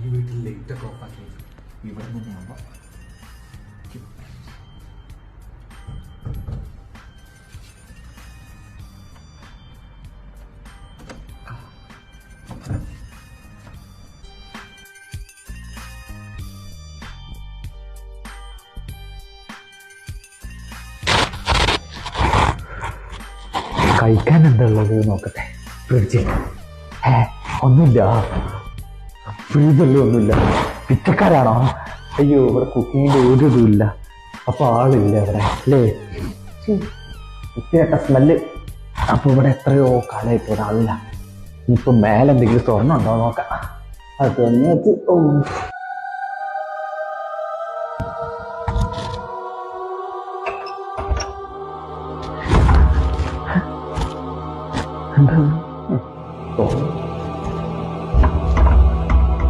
ഈ വീട്ടിൽ ലൈറ്റൊക്കെ ഓഫാക്കി ഇവിടെ നിന്നാകുമ്പോൾ കഴിക്കാൻ എന്താ ഉള്ളത് നോക്കട്ടെ. ഫ്രിഡ്ജിൽ ഒന്നുമില്ല. ഫ്രീസറിൽ ഒന്നുമില്ല. പിറ്റക്കാരാണോ? അയ്യോ, ഇവിടെ കുക്കിങ്ങിൻ്റെ ഒരു ഇതുമില്ല. അപ്പോൾ ആളില്ല ഇവിടെ അല്ലേ? വൃത്തിയായിട്ട സ്മെല്ല്. അപ്പോൾ ഇവിടെ എത്രയോ കാലമായിട്ട് ഇവിടെ ആളില്ല. ഇനിയിപ്പോൾ മേലെ എന്തെങ്കിലും സ്വർണ്ണം ഉണ്ടോ നോക്കാം. അത് തന്നെ.